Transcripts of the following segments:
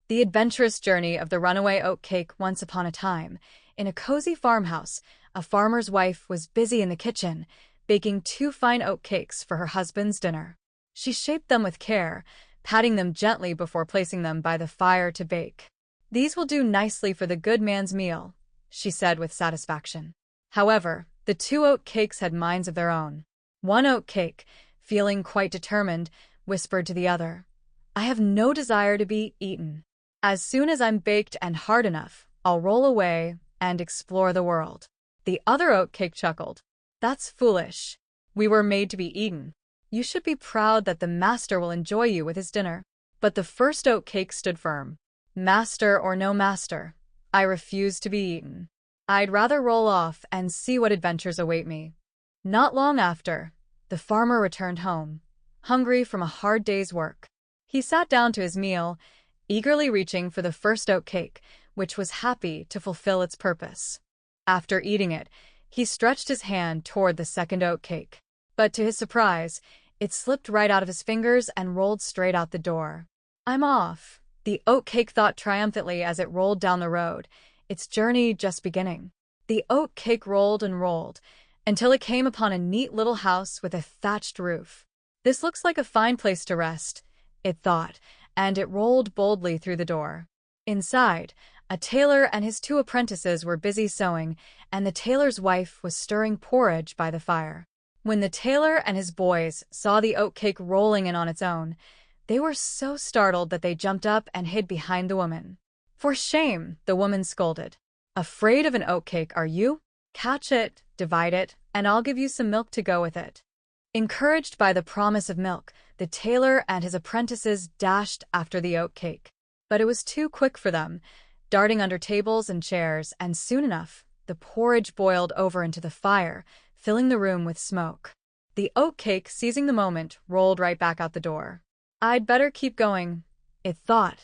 The adventurous journey of the runaway oat cake. Once upon a time, in a cozy farmhouse, a farmer's wife was busy in the kitchen, baking 2 fine oat cakes for her husband's dinner. She shaped them with care, patting them gently before placing them by the fire to bake. "These will do nicely for the good man's meal," she said with satisfaction. However, the 2 oat cakes had minds of their own. One oat cake, feeling quite determined, whispered to the other, "I have no desire to be eaten. As soon as I'm baked and hard enough, I'll roll away and explore the world." The other oat cake chuckled, "That's foolish. We were made to be eaten. You should be proud that the master will enjoy you with his dinner." But the first oat cake stood firm. "Master or no master, I refuse to be eaten. I'd rather roll off and see what adventures await me." Not long after, the farmer returned home, hungry from a hard day's work. He sat down to his meal, eagerly reaching for the first oat cake, which was happy to fulfill its purpose. After eating it, he stretched his hand toward the second oat cake. But to his surprise, it slipped right out of his fingers and rolled straight out the door. "I'm off," the oat cake thought triumphantly as it rolled down the road, its journey just beginning. The oat cake rolled and rolled, until it came upon a neat little house with a thatched roof. "This looks like a fine place to rest," it thought, and it rolled boldly through the door. Inside, a tailor and his 2 apprentices were busy sewing, and the tailor's wife was stirring porridge by the fire. When the tailor and his boys saw the oat cake rolling in on its own, they were so startled that they jumped up and hid behind the woman. "For shame," the woman scolded. "Afraid of an oat cake, are you? Catch it, divide it, and I'll give you some milk to go with it." Encouraged by the promise of milk, the tailor and his apprentices dashed after the oat cake. But it was too quick for them, darting under tables and chairs, and soon enough, the porridge boiled over into the fire, filling the room with smoke. The oat cake, seizing the moment, rolled right back out the door. "I'd better keep going," it thought.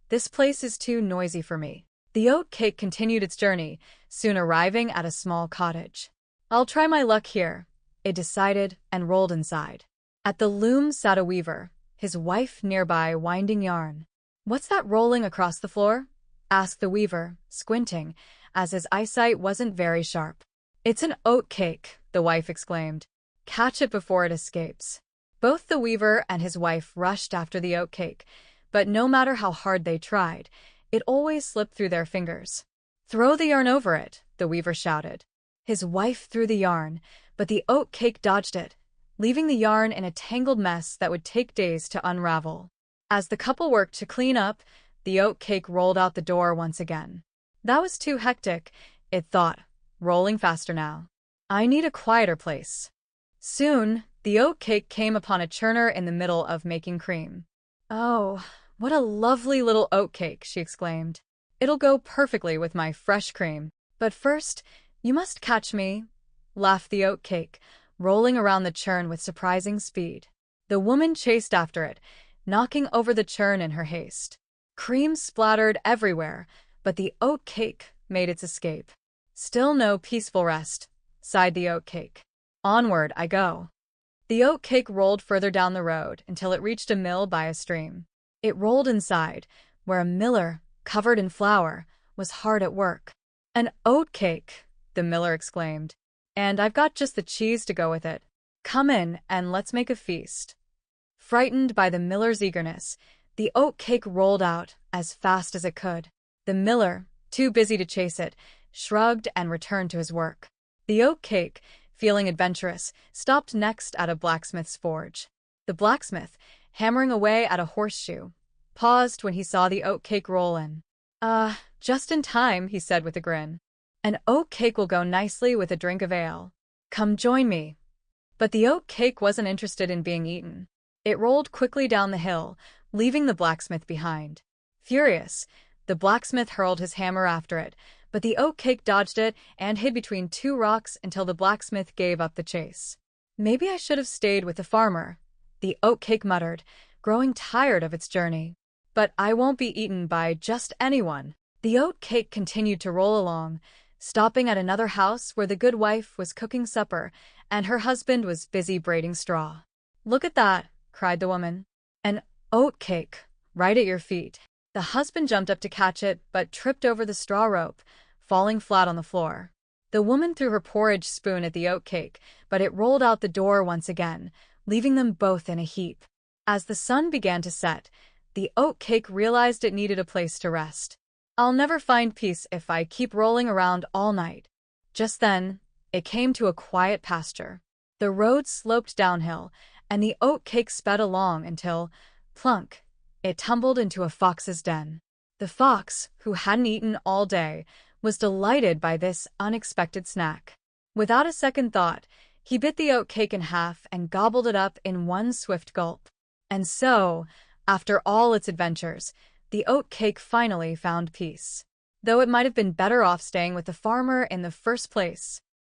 "This place is too noisy for me." The oat cake continued its journey, soon arriving at a small cottage. "I'll try my luck here," it decided, and rolled inside. At the loom sat a weaver, his wife nearby winding yarn. "What's that rolling across the floor?" asked the weaver, squinting, as his eyesight wasn't very sharp. "It's an oat cake," the wife exclaimed. "Catch it before it escapes." Both the weaver and his wife rushed after the oat cake, but no matter how hard they tried, it always slipped through their fingers. "Throw the yarn over it," the weaver shouted. His wife threw the yarn, but the oat cake dodged it, leaving the yarn in a tangled mess that would take days to unravel. As the couple worked to clean up, the oat cake rolled out the door once again. "That was too hectic," it thought, rolling faster now. "I need a quieter place." Soon, the oat cake came upon a churner in the middle of making cream. "Oh, what a lovely little oat cake," she exclaimed. "It'll go perfectly with my fresh cream. But first, you must catch me," laughed the oat cake, rolling around the churn with surprising speed. The woman chased after it, knocking over the churn in her haste. Cream splattered everywhere, but the oat cake made its escape. "Still no peaceful rest," sighed the oat cake. "Onward I go." The oat cake rolled further down the road until it reached a mill by a stream. It rolled inside, where a miller, covered in flour, was hard at work. "An oat cake," the miller exclaimed, "and I've got just the cheese to go with it. Come in and let's make a feast." Frightened by the miller's eagerness, the oat cake rolled out as fast as it could. The miller, too busy to chase it, shrugged and returned to his work. The oat cake, feeling adventurous, stopped next at a blacksmith's forge. The blacksmith, hammering away at a horseshoe, paused when he saw the oat cake roll in. Just in time," he said with a grin. "An oat cake will go nicely with a drink of ale. Come join me." But the oat cake wasn't interested in being eaten. It rolled quickly down the hill, leaving the blacksmith behind. Furious, the blacksmith hurled his hammer after it, but the oat cake dodged it and hid between 2 rocks until the blacksmith gave up the chase. "Maybe I should have stayed with the farmer," the oat cake muttered, growing tired of its journey. "But I won't be eaten by just anyone." The oat cake continued to roll along, stopping at another house where the good wife was cooking supper and her husband was busy braiding straw. "Look at that," cried the woman. "An oat cake, right at your feet. The husband jumped up to catch it, but tripped over the straw rope, falling flat on the floor. The woman threw her porridge spoon at the oatcake, but it rolled out the door once again, leaving them both in a heap. As the sun began to set, the oatcake realized it needed a place to rest. "I'll never find peace if I keep rolling around all night." Just then, it came to a quiet pasture. The road sloped downhill, and the oatcake sped along until, plunk, it tumbled into a fox's den. The fox, who hadn't eaten all day, was delighted by this unexpected snack. Without a second thought, he bit the oatcake in half and gobbled it up in one swift gulp. And so, after all its adventures, the oatcake finally found peace. Though it might have been better off staying with the farmer in the first place.